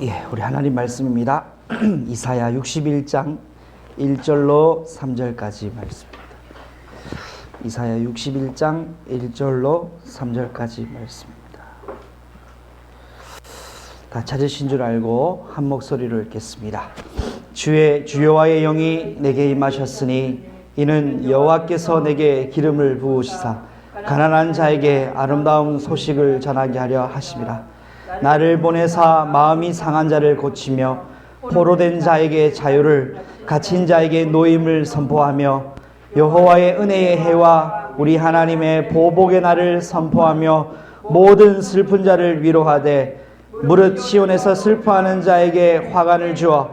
예, 우리 하나님 말씀입니다. 이사야 61장 1절로 3절까지 말씀입니다. 이사야 61장 1절로 3절까지 말씀입니다. 다 찾으신 줄 알고 한 목소리로 읽겠습니다. 주의 여호와의 영이 내게 임하셨으니 이는 여호와께서 내게 기름을 부으시사 가난한 자에게 아름다운 소식을 전하게 하려 하심이라. 나를 보내사 마음이 상한 자를 고치며 포로된 자에게 자유를, 갇힌 자에게 노임을 선포하며 여호와의 은혜의 해와 우리 하나님의 보복의 날을 선포하며 모든 슬픈 자를 위로하되 무릇 시온에서 슬퍼하는 자에게 화관을 주어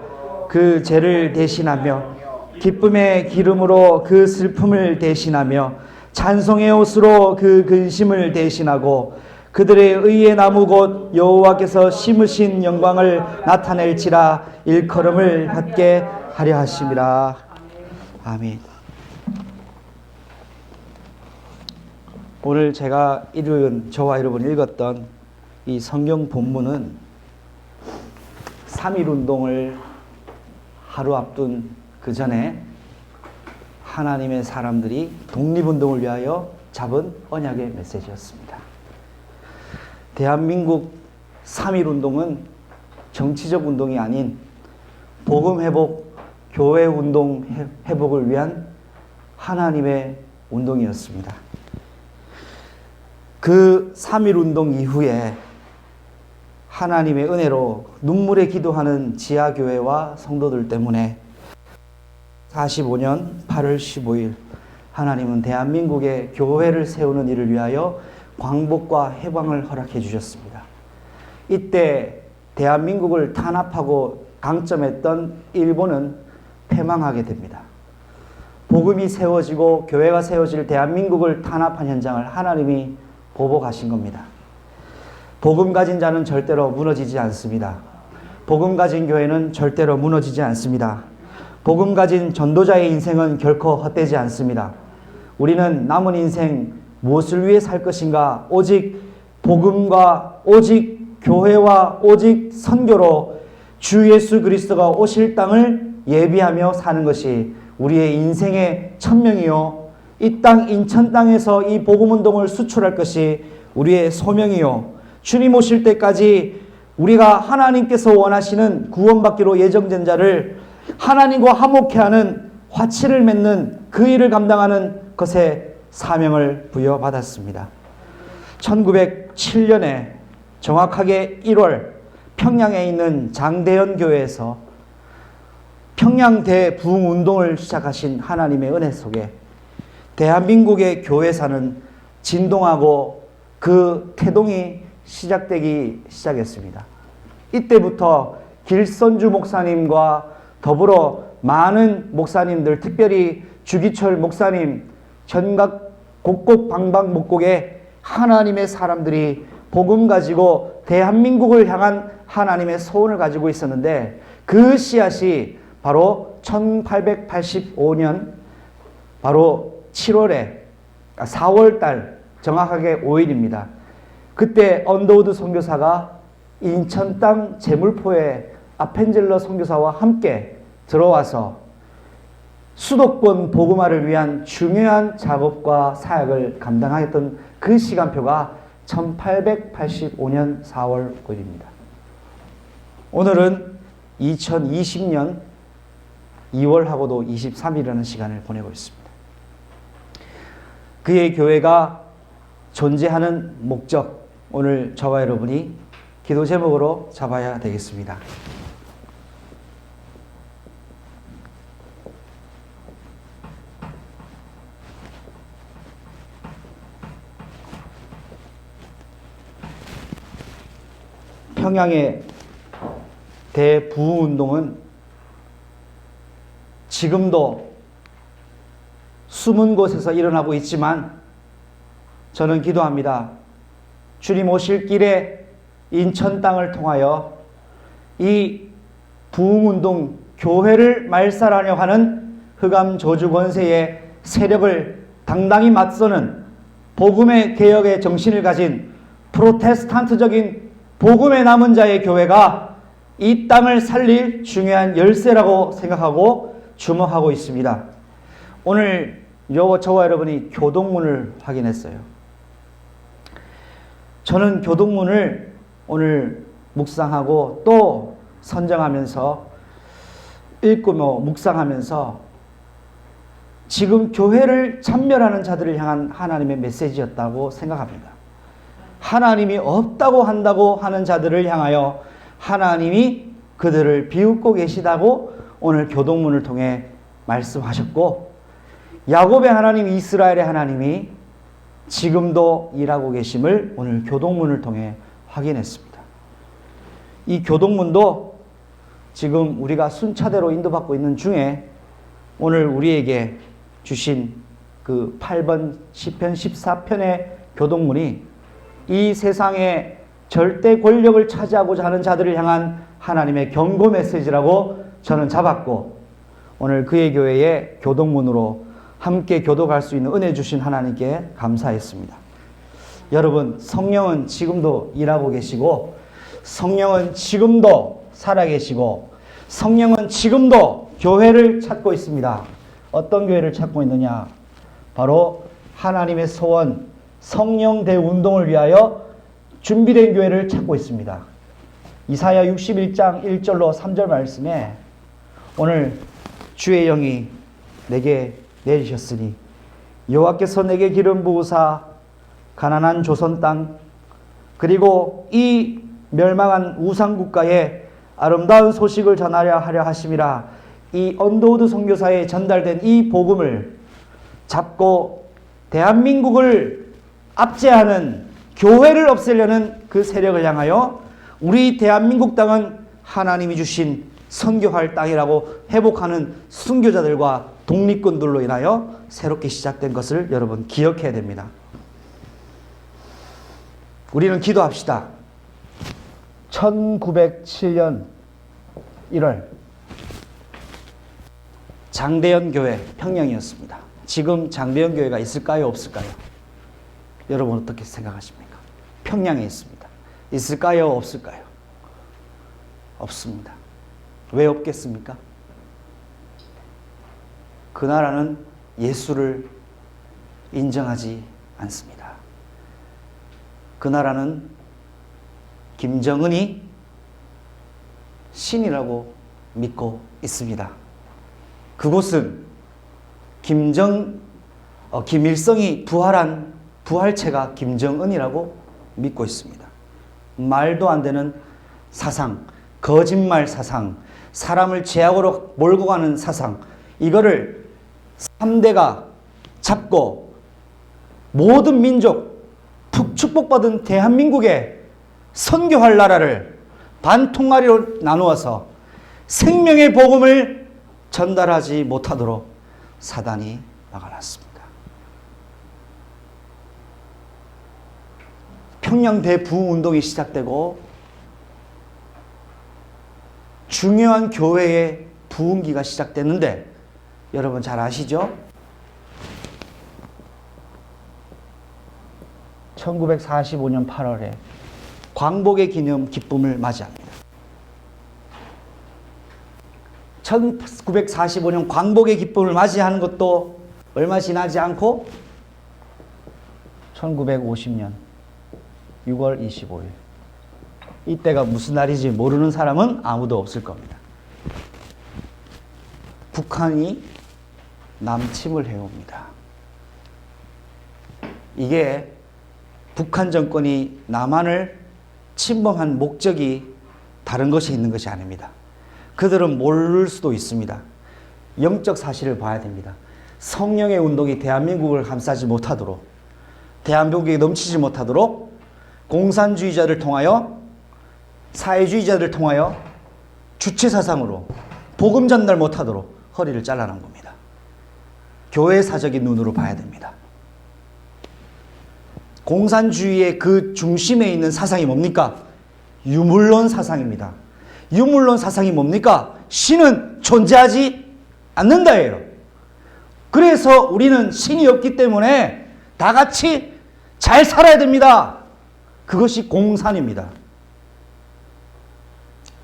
그 죄를 대신하며 기쁨의 기름으로 그 슬픔을 대신하며 찬송의 옷으로 그 근심을 대신하고 그들의 의의 나무 곧 여호와께서 심으신 영광을 나타낼지라 일컬음을 받게 하려 하심이라. 아멘. 오늘 제가 저와 여러분이 읽었던 이 성경 본문은 3.1운동을 하루 앞둔 그 전에 하나님의 사람들이 독립운동을 위하여 잡은 언약의 메시지였습니다. 대한민국 3.1운동은 정치적 운동이 아닌 복음회복, 교회운동 회복을 위한 하나님의 운동이었습니다. 그 3.1운동 이후에 하나님의 은혜로 눈물에 기도하는 지하교회와 성도들 때문에 45년 8월 15일 하나님은 대한민국의 교회를 세우는 일을 위하여 광복과 해방을 허락해 주셨습니다. 이때 대한민국을 탄압하고 강점했던 일본은 패망하게 됩니다. 복음이 세워지고 교회가 세워질 대한민국을 탄압한 현장을 하나님이 보복하신 겁니다. 복음 가진 자는 절대로 무너지지 않습니다. 복음 가진 교회는 절대로 무너지지 않습니다. 복음 가진 전도자의 인생은 결코 헛되지 않습니다. 우리는 남은 인생 무엇을 위해 살 것인가? 오직 복음과 오직 교회와 오직 선교로 주 예수 그리스도가 오실 땅을 예비하며 사는 것이 우리의 인생의 천명이요, 이 땅 인천 땅에서 이 복음운동을 수출할 것이 우리의 소명이요, 주님 오실 때까지 우리가 하나님께서 원하시는 구원받기로 예정된 자를 하나님과 화목케 하는 화치를 맺는 그 일을 감당하는 것에 사명을 부여받았습니다. 1907년에 정확하게 1월 평양에 있는 장대현 교회에서 평양 대부흥운동을 시작하신 하나님의 은혜 속에 대한민국의 교회사는 진동하고 그 태동이 시작되기 시작했습니다. 이때부터 길선주 목사님과 더불어 많은 목사님들, 특별히 주기철 목사님, 전각 곳곳 방방곡곡에 하나님의 사람들이 복음 가지고 대한민국을 향한 하나님의 소원을 가지고 있었는데 그 씨앗이 바로 1885년 바로 4월달 정확하게 5일입니다. 그때 언더우드 선교사가 인천 땅 제물포에 아펜젤러 선교사와 함께 들어와서 수도권 복음화를 위한 중요한 작업과 사역을 감당하였던 그 시간표가 1885년 4월 5일입니다. 오늘은 2020년 2월하고도 23일이라는 시간을 보내고 있습니다. 그의 교회가 존재하는 목적, 오늘 저와 여러분이 기도 제목으로 잡아야 되겠습니다. 평양의 대부흥운동은 지금도 숨은 곳에서 일어나고 있지만 저는 기도합니다. 주님 오실 길에 인천 땅을 통하여 이 부흥운동 교회를 말살하려 하는 흑암 저주 권세의 세력을 당당히 맞서는 복음의 개혁의 정신을 가진 프로테스탄트적인 복음의 남은 자의 교회가 이 땅을 살릴 중요한 열쇠라고 생각하고 주목하고 있습니다. 오늘 저와 여러분이 교동문을 확인했어요. 저는 교동문을 오늘 묵상하고 또 선정하면서 읽고 묵상하면서 지금 교회를 참멸하는 자들을 향한 하나님의 메시지였다고 생각합니다. 하나님이 없다고 한다고 하는 자들을 향하여 하나님이 그들을 비웃고 계시다고 오늘 교동문을 통해 말씀하셨고, 야곱의 하나님, 이스라엘의 하나님이 지금도 일하고 계심을 오늘 교동문을 통해 확인했습니다. 이 교동문도 지금 우리가 순차대로 인도받고 있는 중에 오늘 우리에게 주신 그 8번 시편 14편의 교동문이 이 세상에 절대 권력을 차지하고자 하는 자들을 향한 하나님의 경고 메시지라고 저는 잡았고, 오늘 그의 교회의 교동문으로 함께 교독할 수 있는 은혜 주신 하나님께 감사했습니다. 여러분, 성령은 지금도 일하고 계시고, 성령은 지금도 살아계시고, 성령은 지금도 교회를 찾고 있습니다. 어떤 교회를 찾고 있느냐? 바로 하나님의 소원, 성령 대운동을 위하여 준비된 교회를 찾고 있습니다. 이사야 61장 1절로 3절 말씀에 오늘 주의 영이 내게 내리셨으니 여호와께서 내게 기름 부으사 가나안 조선 땅 그리고 이 멸망한 우상 국가에 아름다운 소식을 전하려 하려 하심이라. 이 언더우드 선교사에 전달된 이 복음을 잡고 대한민국을 압제하는, 교회를 없애려는 그 세력을 향하여 우리 대한민국 땅은 하나님이 주신 선교할 땅이라고 회복하는 순교자들과 독립군들로 인하여 새롭게 시작된 것을 여러분 기억해야 됩니다. 우리는 기도합시다. 1907년 1월 장대현 교회 평양이었습니다. 지금 장대현 교회가 있을까요? 없을까요? 여러분 어떻게 생각하십니까? 평양에 있습니다. 있을까요? 없을까요? 없습니다. 왜 없겠습니까? 그 나라는 예수를 인정하지 않습니다. 그 나라는 김정은이 신이라고 믿고 있습니다. 그곳은 김일성이 부활한 부활체가 김정은이라고 믿고 있습니다. 말도 안 되는 사상, 거짓말 사상, 사람을 죄악으로 몰고 가는 사상, 이거를 3대가 잡고 모든 민족, 축복받은 대한민국에 선교할 나라를 반통아리로 나누어서 생명의 복음을 전달하지 못하도록 사단이 막아놨습니다. 평양 대부운동이 시작되고 중요한 교회의 부흥기가 시작됐는데 여러분 잘 아시죠? 1945년 8월에 광복의 기념 기쁨을 맞이합니다. 1945년 광복의 기쁨을 맞이하는 것도 얼마 지나지 않고 1950년 6월 25일 이때가 무슨 날인지 모르는 사람은 아무도 없을 겁니다. 북한이 남침을 해옵니다. 이게 북한 정권이 남한을 침범한 목적이 다른 것이 있는 것이 아닙니다. 그들은 모를 수도 있습니다. 영적 사실을 봐야 됩니다. 성령의 운동이 대한민국을 감싸지 못하도록, 대한민국에 넘치지 못하도록 공산주의자를 통하여, 사회주의자를 통하여 주체사상으로 복음 전달 못하도록 허리를 잘라놓은 겁니다. 교회사적인 눈으로 봐야 됩니다. 공산주의의 그 중심에 있는 사상이 뭡니까? 유물론 사상입니다. 유물론 사상이 뭡니까? 신은 존재하지 않는다예요. 그래서 우리는 신이 없기 때문에 다 같이 잘 살아야 됩니다. 그것이 공산입니다.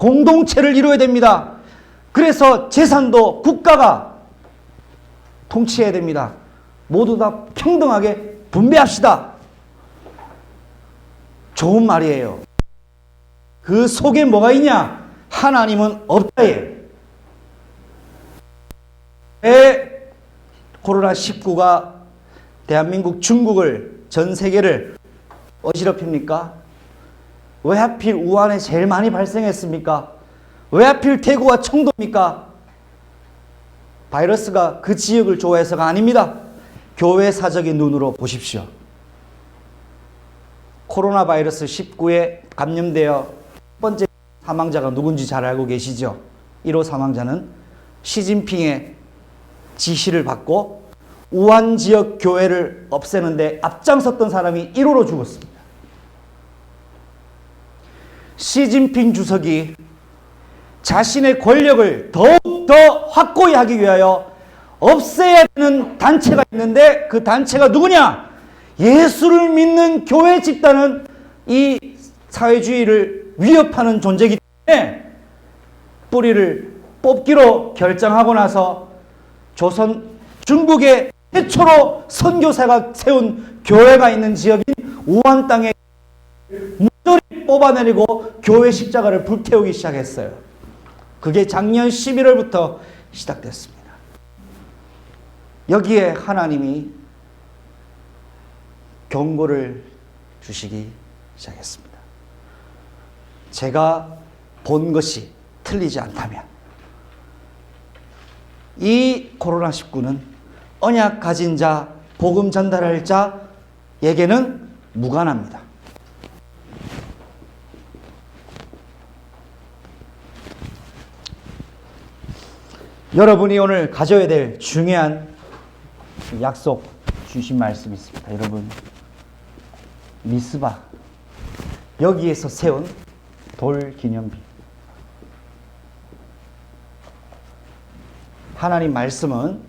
공동체를 이루어야 됩니다. 그래서 재산도 국가가 통치해야 됩니다. 모두 다 평등하게 분배합시다. 좋은 말이에요. 그 속에 뭐가 있냐? 하나님은 없다예요. 왜 코로나19가 대한민국, 중국을, 전 세계를 어지럽힙니까? 왜 하필 우한에 제일 많이 발생했습니까? 왜 하필 대구와 청도입니까? 바이러스가 그 지역을 좋아해서가 아닙니다. 교회 사적인 눈으로 보십시오. 코로나 바이러스 19에 감염되어 첫 번째 사망자가 누군지 잘 알고 계시죠? 1호 사망자는 시진핑의 지시를 받고 우한 지역 교회를 없애는데 앞장섰던 사람이 1호로 죽었습니다. 시진핑 주석이 자신의 권력을 더욱더 확고히 하기 위하여 없애야 되는 단체가 있는데 그 단체가 누구냐? 예수를 믿는 교회 집단은 이 사회주의를 위협하는 존재이기 때문에 뿌리를 뽑기로 결정하고 나서 중국의 최초로 선교사가 세운 교회가 있는 지역인 우한 땅에 무조리 뽑아내리고 교회 십자가를 불태우기 시작했어요. 그게 작년 11월부터 시작됐습니다. 여기에 하나님이 경고를 주시기 시작했습니다. 제가 본 것이 틀리지 않다면 이 코로나19는 언약 가진 자, 복음 전달할 자에게는 무관합니다. 여러분이 오늘 가져야 될 중요한 약속 주신 말씀이 있습니다. 여러분, 미스바 여기에서 세운 돌 기념비. 하나님 말씀은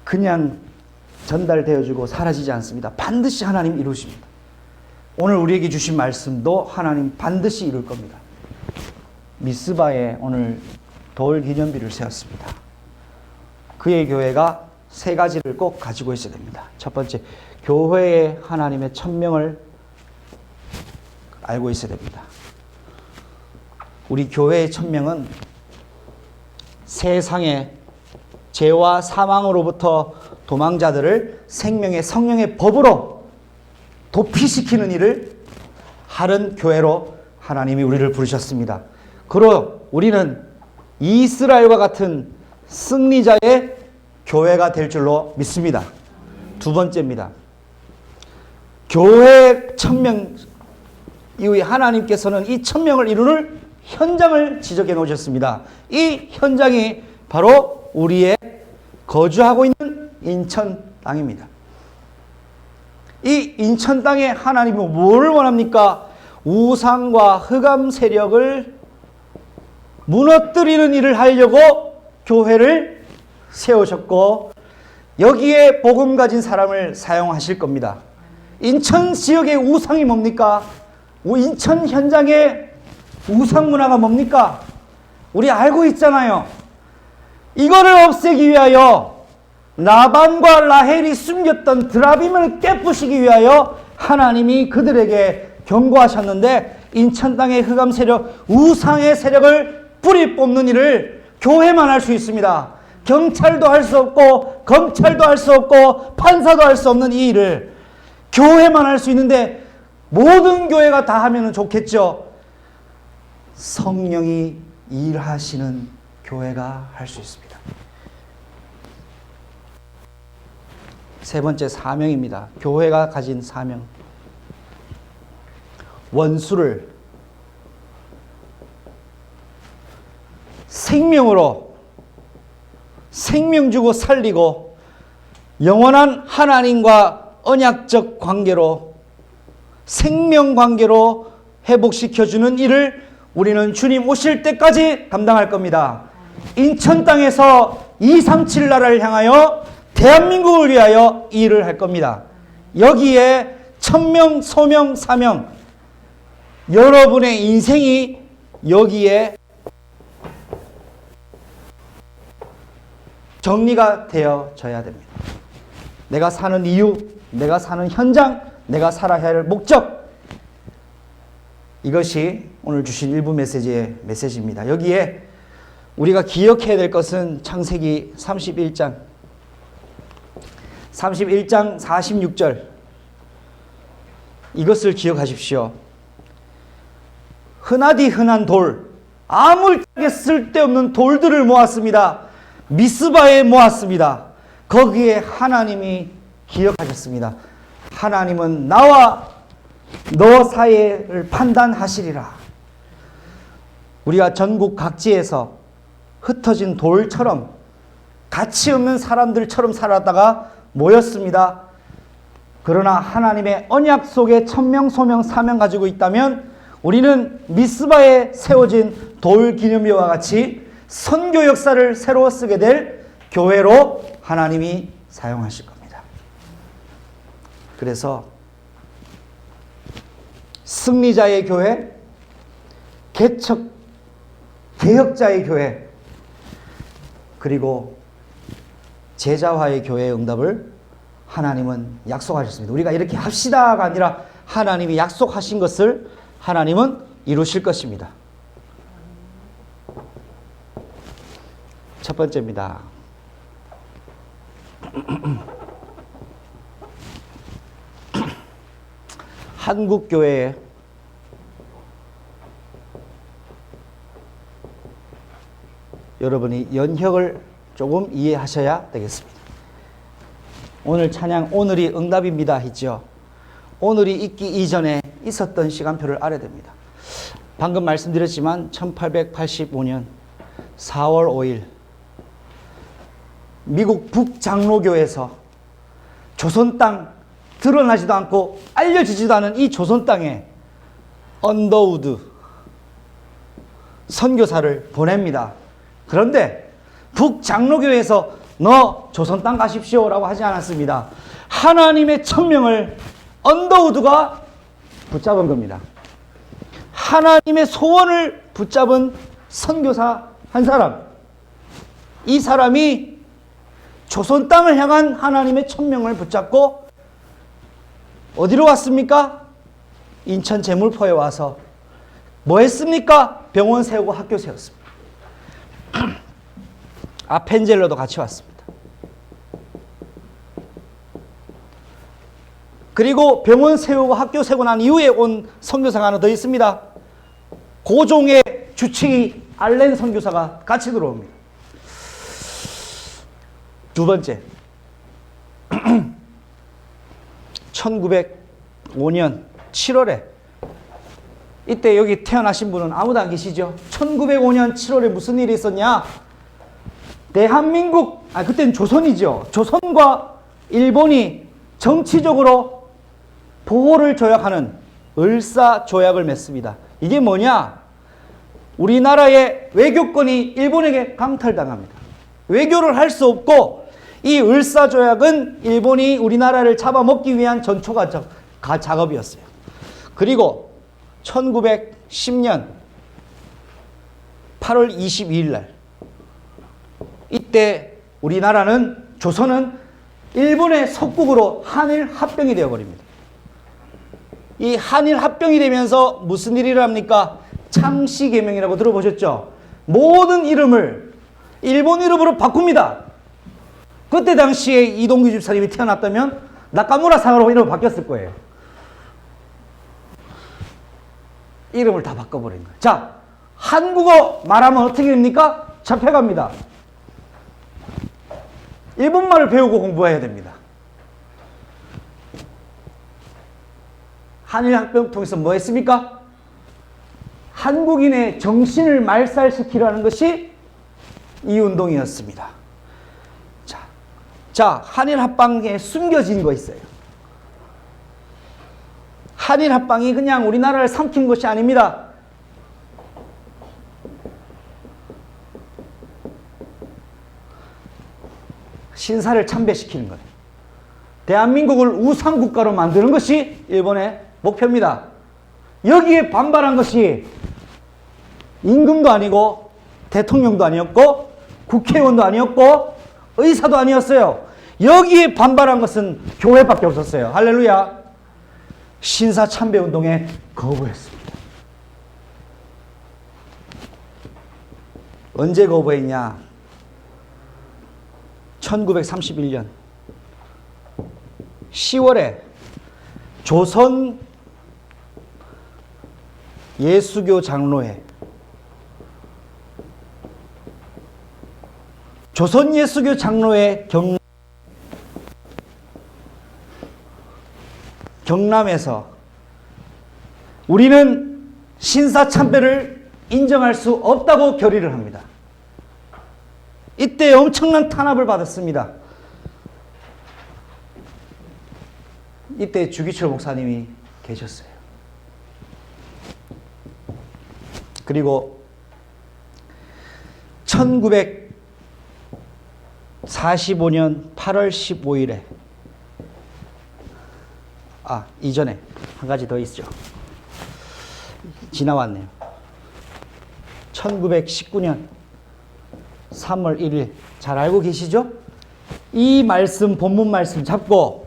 그냥 전달되어지고 사라지지 않습니다. 반드시 하나님 이루십니다. 오늘 우리에게 주신 말씀도 하나님 반드시 이룰 겁니다. 미스바에 오늘 돌 기념비를 세웠습니다. 그의 교회가 세 가지를 꼭 가지고 있어야 됩니다. 첫 번째, 교회의 하나님의 천명을 알고 있어야 됩니다. 우리 교회의 천명은 세상의 죄와 사망으로부터 도망자들을 생명의 성령의 법으로 도피시키는 일을 하는 교회로 하나님이 우리를 부르셨습니다. 그러 우리는 이스라엘과 같은 승리자의 교회가 될 줄로 믿습니다. 두 번째입니다. 교회 천명 이후에 하나님께서는 이 천명을 이루는 현장을 지적해 놓으셨습니다. 이 현장이 바로 우리의 거주하고 있는 인천 땅입니다. 이 인천 땅에 하나님은 뭐를 원합니까? 우상과 흑암 세력을 무너뜨리는 일을 하려고 교회를 세우셨고 여기에 복음 가진 사람을 사용하실 겁니다. 인천 지역의 우상이 뭡니까? 인천 현장의 우상 문화가 뭡니까? 우리 알고 있잖아요. 이거를 없애기 위하여 라반과 라헬이 숨겼던 드라빔을 깨부시기 위하여 하나님이 그들에게 경고하셨는데 인천 땅의 흑암 세력, 우상의 세력을 뿌리 뽑는 일을 교회만 할 수 있습니다. 경찰도 할 수 없고 검찰도 할 수 없고 판사도 할 수 없는 이 일을 교회만 할 수 있는데 모든 교회가 다 하면 좋겠죠. 성령이 일하시는 교회가 할 수 있습니다. 세 번째 사명입니다. 교회가 가진 사명. 원수를 생명으로 생명 주고 살리고 영원한 하나님과 언약적 관계로 생명 관계로 회복시켜주는 일을 우리는 주님 오실 때까지 감당할 겁니다. 인천 땅에서 237 나라를 향하여 대한민국을 위하여 이 일을 할 겁니다. 여기에 천명, 소명, 사명 여러분의 인생이 여기에 정리가 되어져야 됩니다. 내가 사는 이유, 내가 사는 현장, 내가 살아야 할 목적, 이것이 오늘 주신 일부 메시지의 메시지입니다. 여기에 우리가 기억해야 될 것은 창세기 31장 46절, 이것을 기억하십시오. 흔하디 흔한 돌, 아무렇게 쓸데없는 돌들을 모았습니다. 미스바에 모았습니다. 거기에 하나님이 기억하셨습니다. 하나님은 나와 너 사이를 판단하시리라. 우리가 전국 각지에서 흩어진 돌처럼 가치 없는 사람들처럼 살았다가 모였습니다. 그러나 하나님의 언약 속에 천명, 소명, 사명 가지고 있다면 우리는 미스바에 세워진 돌 기념비와 같이 선교 역사를 새로 쓰게 될 교회로 하나님이 사용하실 겁니다. 그래서 승리자의 교회, 개혁자의 교회, 그리고 제자화의 교회의 응답을 하나님은 약속하셨습니다. 우리가 이렇게 합시다가 아니라 하나님이 약속하신 것을 하나님은 이루실 것입니다. 첫 번째입니다. 한국교회에 여러분이 연혁을 조금 이해하셔야 되겠습니다. 오늘 찬양 오늘이 응답입니다 했죠. 오늘이 있기 이전에 있었던 시간표를 알아야 됩니다. 방금 말씀드렸지만 1885년 4월 5일 미국 북장로교에서 조선 땅, 드러나지도 않고 알려지지도 않은 이 조선 땅에 언더우드 선교사를 보냅니다. 그런데 북장로교에서 너 조선 땅 가십시오 라고 하지 않았습니다. 하나님의 천명을 언더우드가 붙잡은 겁니다. 하나님의 소원을 붙잡은 선교사 한 사람, 이 사람이 조선 땅을 향한 하나님의 천명을 붙잡고 어디로 왔습니까? 인천 제물포에 와서 뭐 했습니까? 병원 세우고 학교 세웠습니다. 아펜젤러도 같이 왔습니다. 그리고 병원 세우고 학교 세우고 난 이후에 온 선교사가 하나 더 있습니다. 고종의 주치의 알렌 선교사가 같이 들어옵니다. 두 번째, 1905년 7월에 이때 여기 태어나신 분은 아무도 안 계시죠? 1905년 7월에 무슨 일이 있었냐? 대한민국, 그때는 조선이죠. 조선과 일본이 정치적으로 보호를 조약하는 을사조약을 맺습니다. 이게 뭐냐? 우리나라의 외교권이 일본에게 강탈당합니다. 외교를 할 수 없고 이 을사조약은 일본이 우리나라를 잡아먹기 위한 전초 작업이었어요. 그리고 1910년 8월 22일 날 이때 우리나라는 조선은 일본의 속국으로 한일 합병이 되어버립니다. 이 한일 합병이 되면서 무슨 일을 합니까? 창씨개명이라고 들어보셨죠? 모든 이름을 일본 이름으로 바꿉니다. 그때 당시에 이동규 집사님이 태어났다면 나카무라 상으로 이름을 바뀌었을 거예요. 이름을 다 바꿔버린 거예요. 자, 한국어 말하면 어떻게 됩니까? 잡혀갑니다. 일본말을 배우고 공부해야 됩니다. 한일합병 통해서 뭐 했습니까? 한국인의 정신을 말살시키라는 것이 이 운동이었습니다. 자, 한일합방에 숨겨진 거 있어요. 한일합방이 그냥 우리나라를 삼킨 것이 아닙니다. 신사를 참배시키는 거예요. 대한민국을 우상국가로 만드는 것이 일본의 목표입니다. 여기에 반발한 것이 임금도 아니고 대통령도 아니었고 국회의원도 아니었고 의사도 아니었어요. 여기에 반발한 것은 교회밖에 없었어요. 할렐루야. 신사 참배 운동에 거부했습니다. 언제 거부했냐? 1931년 10월에 조선 예수교 장로회 경남에서 우리는 신사 참배를 인정할 수 없다고 결의를 합니다. 이때 엄청난 탄압을 받았습니다. 이때 주기철 목사님이 계셨어요. 그리고 1945년 8월 15일에 이전에 한 가지 더 있죠. 지나왔네요. 1919년 3월 1일 잘 알고 계시죠? 이 말씀, 본문 말씀 잡고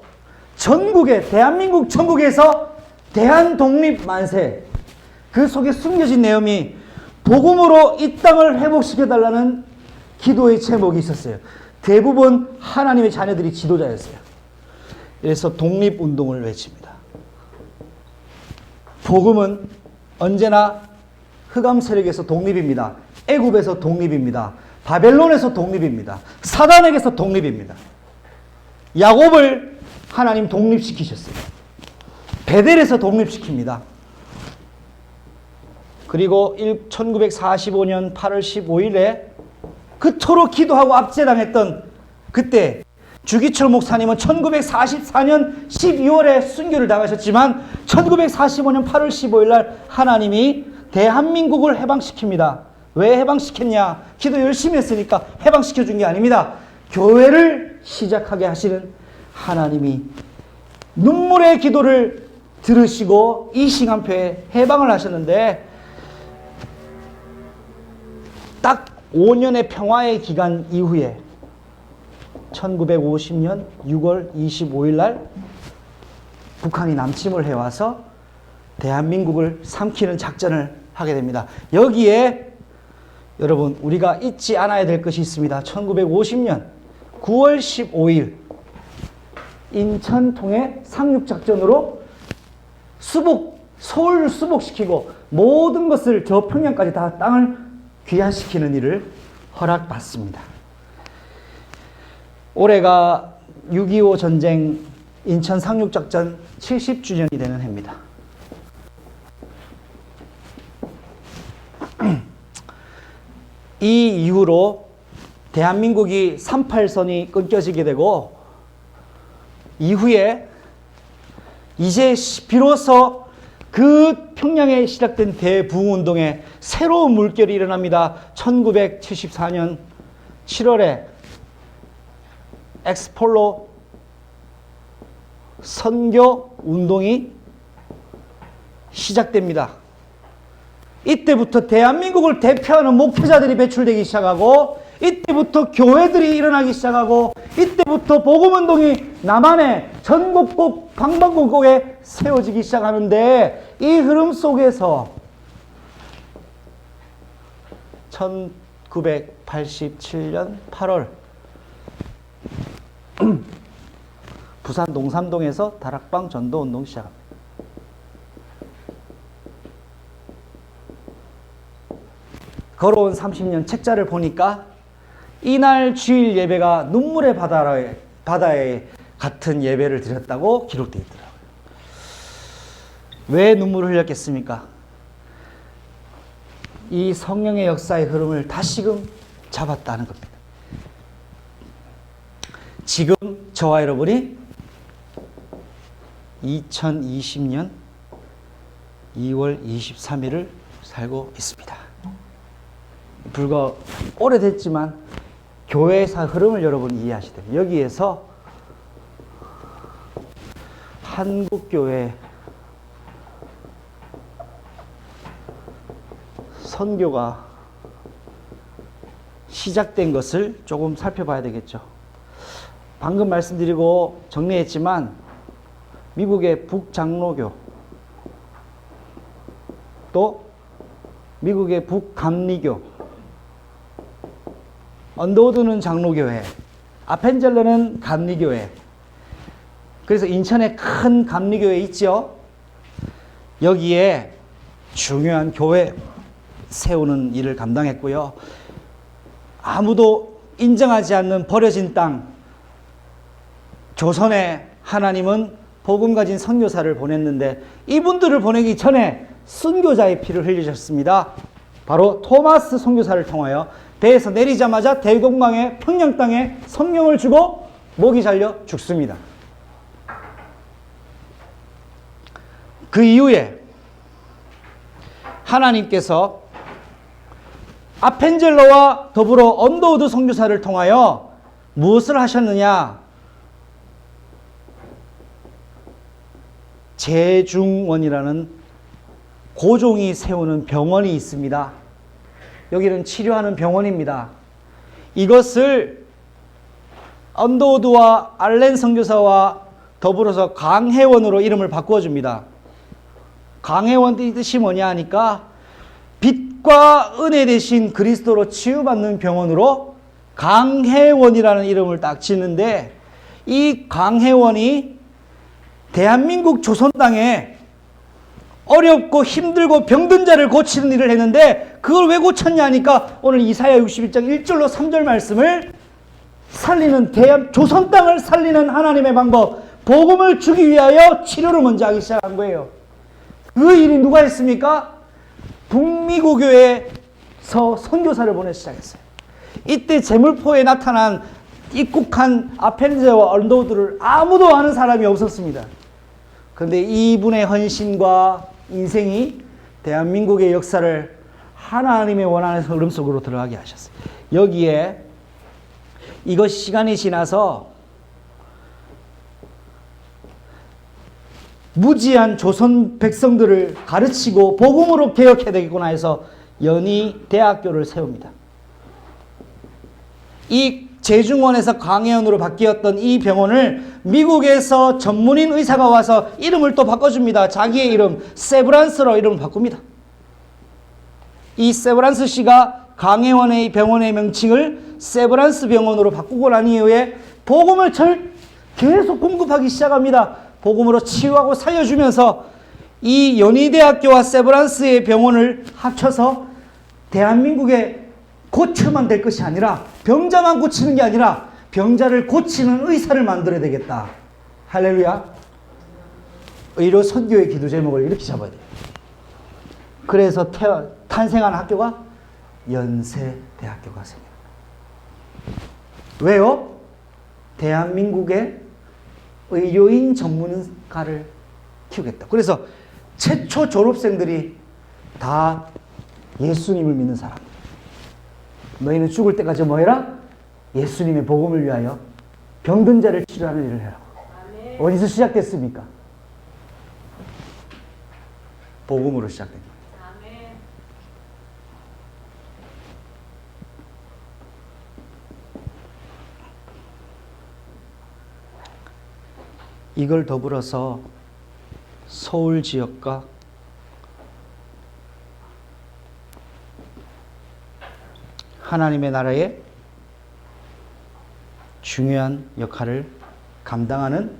대한민국 전국에서 대한독립 만세, 그 속에 숨겨진 내용이 복음으로 이 땅을 회복시켜달라는 기도의 제목이 있었어요. 대부분 하나님의 자녀들이 지도자였어요. 그래서 독립운동을 외칩니다. 복음은 언제나 흑암 세력에서 독립입니다. 애굽에서 독립입니다. 바벨론에서 독립입니다. 사단에게서 독립입니다. 야곱을 하나님 독립시키셨어요. 베델에서 독립시킵니다. 그리고 1945년 8월 15일에 그토록 기도하고 압제당했던 그때 주기철 목사님은 1944년 12월에 순교를 당하셨지만 1945년 8월 15일 날 하나님이 대한민국을 해방시킵니다. 왜 해방시켰냐? 기도 열심히 했으니까 해방시켜준 게 아닙니다. 교회를 시작하게 하시는 하나님이 눈물의 기도를 들으시고 이 시간표에 해방을 하셨는데, 딱 5년의 평화의 기간 이후에 1950년 6월 25일 날 북한이 남침을 해와서 대한민국을 삼키는 작전을 하게 됩니다. 여기에 여러분 우리가 잊지 않아야 될 것이 있습니다. 1950년 9월 15일 인천 통해 상륙작전으로 서울을 수복시키고 모든 것을 저 평양까지 다 땅을 귀환시키는 일을 허락받습니다. 올해가 6.25 전쟁 인천 상륙작전 70주년이 되는 해입니다. 이 이후로 대한민국이 38선이 끊겨지게 되고, 이후에 이제 비로소 그 평양에 시작된 대부흥운동에 새로운 물결이 일어납니다. 1974년 7월에 엑스폴로 선교 운동이 시작됩니다. 이때부터 대한민국을 대표하는 목회자들이 배출되기 시작하고, 이때부터 교회들이 일어나기 시작하고, 이때부터 복음운동이 남한의 전국국 방방곡곡에 세워지기 시작하는데, 이 흐름 속에서 1987년 8월 부산 농삼동에서 다락방 전도운동 시작합니다. 걸어온 30년 책자를 보니까 이날 주일 예배가 눈물의 바다에 같은 예배를 드렸다고 기록되어 있더라고요. 왜 눈물을 흘렸겠습니까? 이 성령의 역사의 흐름을 다시금 잡았다는 겁니다. 지금 저와 여러분이 2020년 2월 23일을 살고 있습니다. 불과 오래됐지만 교회사 흐름을 여러분 이해하시야 됩니다. 여기에서 한국교회 선교가 시작된 것을 조금 살펴봐야 되겠죠. 방금 말씀드리고 정리했지만 미국의 북장로교, 또 미국의 북감리교, 언더우드는 장로교회, 아펜젤러는 감리교회. 그래서 인천에 큰 감리교회 있죠. 여기에 중요한 교회 세우는 일을 감당했고요. 아무도 인정하지 않는 버려진 땅, 조선에 하나님은 복음 가진 선교사를 보냈는데 이분들을 보내기 전에 순교자의 피를 흘리셨습니다. 바로 토마스 선교사를 통하여 배에서 내리자마자 대동강의 평양 땅에 성령을 주고 목이 잘려 죽습니다. 그 이후에 하나님께서 아펜젤러와 더불어 언더우드 선교사를 통하여 무엇을 하셨느냐? 재중원이라는 고종이 세우는 병원이 있습니다. 여기는 치료하는 병원입니다. 이것을 언더우드와 알렌 선교사와 더불어서 강혜원으로 이름을 바꾸어줍니다. 강혜원의 뜻이 뭐냐 하니까 빛과 은혜 대신 그리스도로 치유받는 병원으로 강혜원이라는 이름을 딱 짓는데, 이 강혜원이 대한민국 조선 땅에 어렵고 힘들고 병든 자를 고치는 일을 했는데, 그걸 왜 고쳤냐 하니까 오늘 이사야 61장 1절로 3절 말씀을 살리는, 조선 땅을 살리는 하나님의 방법, 복음을 주기 위하여 치료를 먼저 하기 시작한 거예요. 그 일이 누가 했습니까? 북미고교에서 선교사를 보내기 시작했어요. 이때 제물포에 나타난 입국한 아펜젤러와 언더우드를 아무도 아는 사람이 없었습니다. 그런데 이분의 헌신과 인생이 대한민국의 역사를 하나님의 원하는 흐름 속으로 들어가게 하셨어요. 여기에 이것 시간이 지나서 무지한 조선 백성들을 가르치고 복음으로 개혁해야 되겠구나 해서 연희대학교를 세웁니다. 이 재중원에서 강혜원으로 바뀌었던 이 병원을 미국에서 전문인 의사가 와서 이름을 또 바꿔줍니다. 자기의 이름 세브란스로 이름을 바꿉니다. 이 세브란스 씨가 강혜원의 병원의 명칭을 세브란스 병원으로 바꾸고 난 이후에 복음을 계속 공급하기 시작합니다. 복음으로 치유하고 살려주면서 이 연희대학교와 세브란스의 병원을 합쳐서 대한민국의 고쳐만 될 것이 아니라, 병자만 고치는 게 아니라 병자를 고치는 의사를 만들어야 되겠다. 할렐루야. 의료 선교의 기도 제목을 이렇게 잡아야 돼요. 그래서 탄생한 학교가 연세대학교가 생깁니다. 왜요? 대한민국의 의료인 전문가를 키우겠다. 그래서 최초 졸업생들이 다 예수님을 믿는 사람. 너희는 죽을 때까지 뭐 해라? 예수님의 복음을 위하여 병든 자를 치료하는 일을 해라. 아멘. 어디서 시작됐습니까? 복음으로 시작된 거예요. 아멘. 이걸 더불어서 서울 지역과 하나님의 나라의 중요한 역할을 감당하는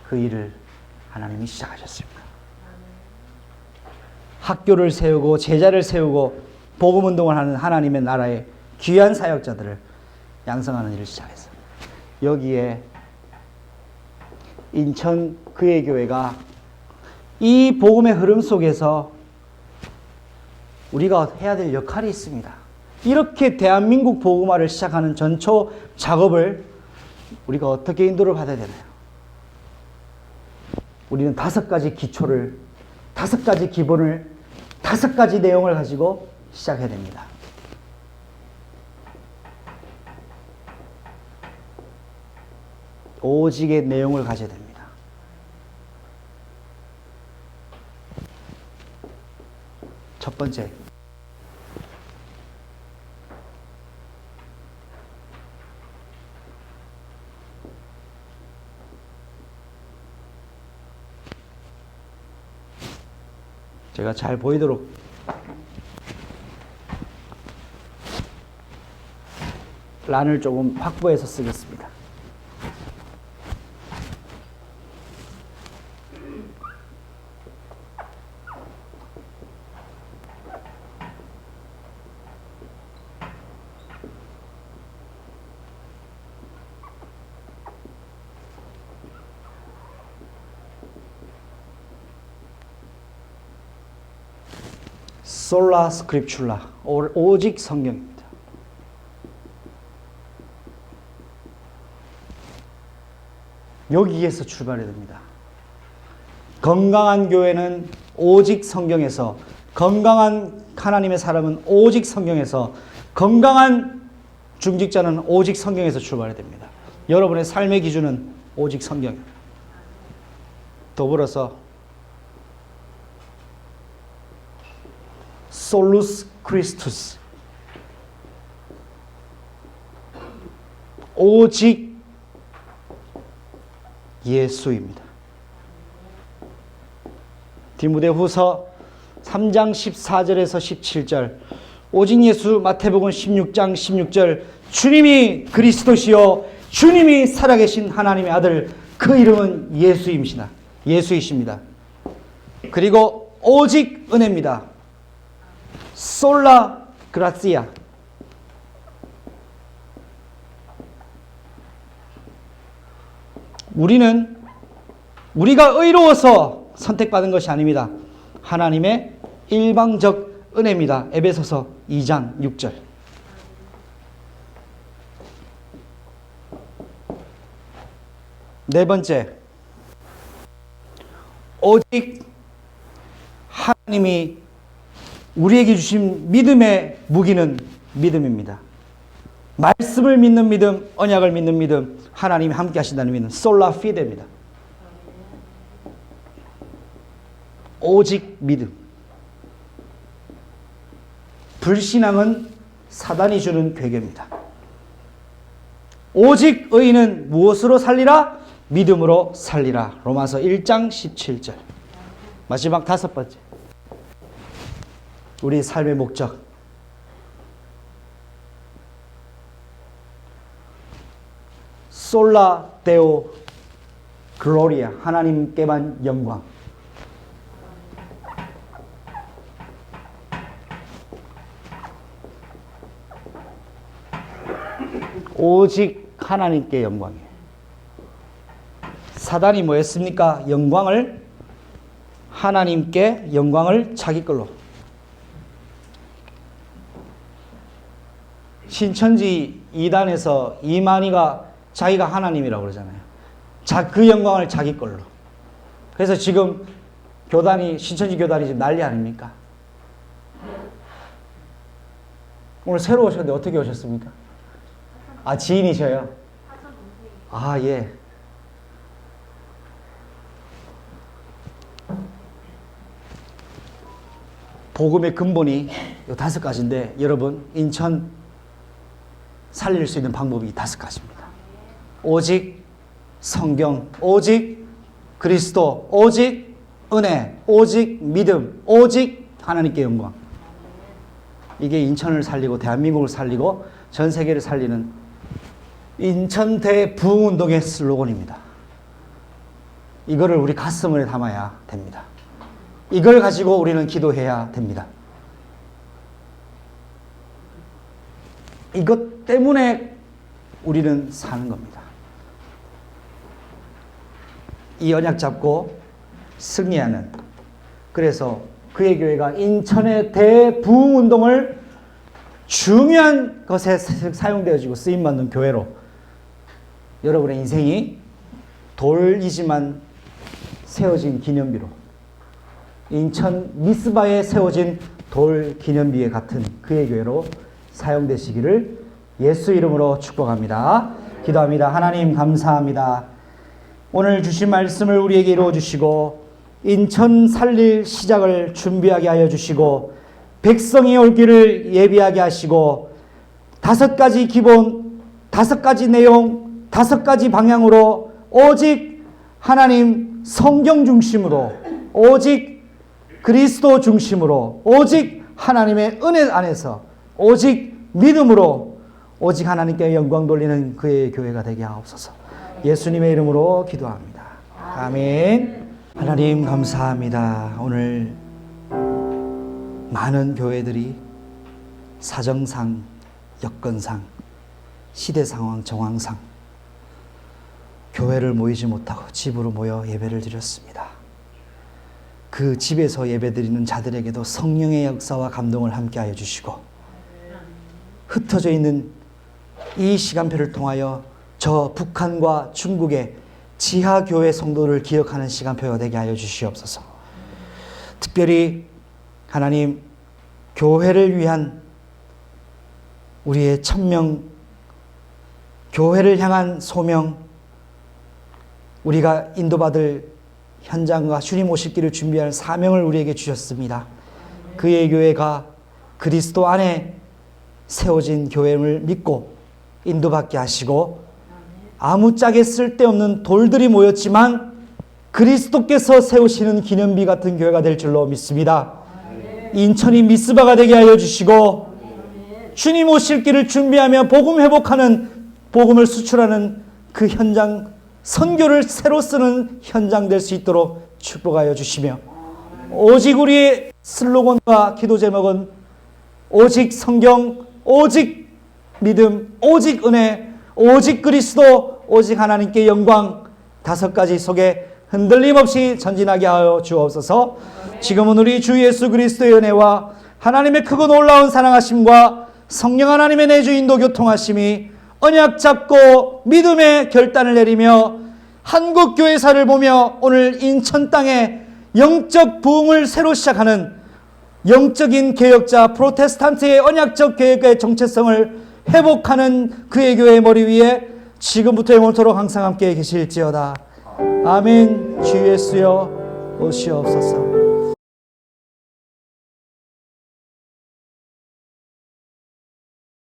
그 일을 하나님이 시작하셨습니다. 학교를 세우고 제자를 세우고 복음운동을 하는 하나님의 나라의 귀한 사역자들을 양성하는 일을 시작했어요. 여기에 인천 그의 교회가 이 복음의 흐름 속에서 우리가 해야 될 역할이 있습니다. 이렇게 대한민국 복음화를 시작하는 전초 작업을 우리가 어떻게 인도를 받아야 되나요? 우리는 5가지 기초를, 5가지 기본을, 5가지 내용을 가지고 시작해야 됩니다. 오직의 내용을 가져야 됩니다. 첫 번째, 제가 잘 보이도록 란을 조금 확보해서 쓰겠습니다. 솔라 스크립출라, 오직 성경입니다. 여기에서 출발해야 됩니다. 건강한 교회는 오직 성경에서, 건강한 하나님의 사람은 오직 성경에서, 건강한 중직자는 오직 성경에서 출발해야 됩니다. 여러분의 삶의 기준은 오직 성경입니다. 더불어서 솔루스 크리스투스, 오직 예수입니다. 디모데후서 3장 14절에서 17절, 오직 예수. 마태복음 16장 16절, 주님이 그리스도시요 주님이 살아계신 하나님의 아들, 그 이름은 예수이십니다. 그리고 오직 은혜입니다. 솔라 그라시아. 우리가 의로워서 선택받은 것이 아닙니다. 하나님의 일방적 은혜입니다. 에베소서 2장 6절. 네 번째, 오직 하나님이 우리에게 주신 믿음의 무기는 믿음입니다. 말씀을 믿는 믿음, 언약을 믿는 믿음, 하나님이 함께 하신다는 믿음, 솔라 피데입니다. 오직 믿음. 불신앙은 사단이 주는 괴계입니다. 오직 의인은 무엇으로 살리라? 믿음으로 살리라. 로마서 1장 17절. 마지막 다섯 번째, 우리 삶의 목적. 솔라 데오 글로리아, 하나님께만 영광. 오직 하나님께 영광이에요. 사단이 뭐 했습니까? 하나님께 영광을 자기 걸로. 신천지 2단에서 이만희가 자기가 하나님이라고 그러잖아요. 그 영광을 자기 걸로. 그래서 지금 신천지 교단이 지금 난리 아닙니까? 오늘 새로 오셨는데 어떻게 오셨습니까? 지인이셔요? 예. 복음의 근본이 이 5가지인데, 여러분, 인천 살릴 수 있는 방법이 5가지입니다. 오직 성경, 오직 그리스도, 오직 은혜, 오직 믿음, 오직 하나님께 영광. 이게 인천을 살리고 대한민국을 살리고 전 세계를 살리는 인천 대부흥운동의 슬로건입니다. 이거를 우리 가슴에 담아야 됩니다. 이걸 가지고 우리는 기도해야 됩니다. 이것 때문에 우리는 사는 겁니다. 이 언약 잡고 승리하는, 그래서 그의 교회가 인천의 대부흥운동을 중요한 것에 사용되어지고 쓰임받는 교회로, 여러분의 인생이 돌이지만 세워진 기념비로, 인천 미스바에 세워진 돌 기념비에 같은 그의 교회로 사용되시기를 예수 이름으로 축복합니다. 기도합니다. 하나님 감사합니다. 오늘 주신 말씀을 우리에게 이루어 주시고 인천 살릴 시작을 준비하게 하여 주시고 백성이 올 길을 예비하게 하시고 5가지 기본, 5가지 내용, 5가지 방향으로 오직 하나님 성경 중심으로, 오직 그리스도 중심으로 오직 하나님의 은혜 안에서 오직 믿음으로 오직 하나님께 영광 돌리는 그의 교회가 되게 하옵소서. 예수님의 이름으로 기도합니다. 아멘. 하나님 감사합니다. 오늘 많은 교회들이 사정상, 여건상, 시대 상황, 정황상 교회를 모이지 못하고 집으로 모여 예배를 드렸습니다. 그 집에서 예배드리는 자들에게도 성령의 역사와 감동을 함께하여 주시고 흩어져 있는 이 시간표를 통하여 저 북한과 중국의 지하교회 성도를 기억하는 시간표가 되게 하여 주시옵소서. 특별히 하나님 교회를 위한 우리의 천명, 교회를 향한 소명, 우리가 인도받을 현장과 주님 오실 길을 준비할 사명을 우리에게 주셨습니다. 그의 교회가 그리스도 안에 세워진 교회를 믿고 인도받게 하시고 아무짝에 쓸데없는 돌들이 모였지만 그리스도께서 세우시는 기념비 같은 교회가 될 줄로 믿습니다. 인천이 미스바가 되게 하여 주시고 주님 오실 길을 준비하며 복음 회복하는, 복음을 수출하는 그 현장, 선교를 새로 쓰는 현장 될 수 있도록 축복하여 주시며 오직 우리의 슬로건과 기도 제목은 오직 성경, 오직 믿음, 오직 은혜, 오직 그리스도, 오직 하나님께 영광, 5가지 속에 흔들림 없이 전진하게 하여 주옵소서. 지금은 우리 주 예수 그리스도의 은혜와 하나님의 크고 놀라운 사랑하심과 성령 하나님의 내주 인도 교통하심이 언약 잡고 믿음의 결단을 내리며 한국교회사를 보며 오늘 인천 땅에 영적 부흥을 새로 시작하는 영적인 개혁자 프로테스탄트의 언약적 개혁의 정체성을 회복하는 그의 교회의 머리 위에 지금부터 영원토록 항상 함께 계실지어다. 아멘. 주 예수여 오시옵소서.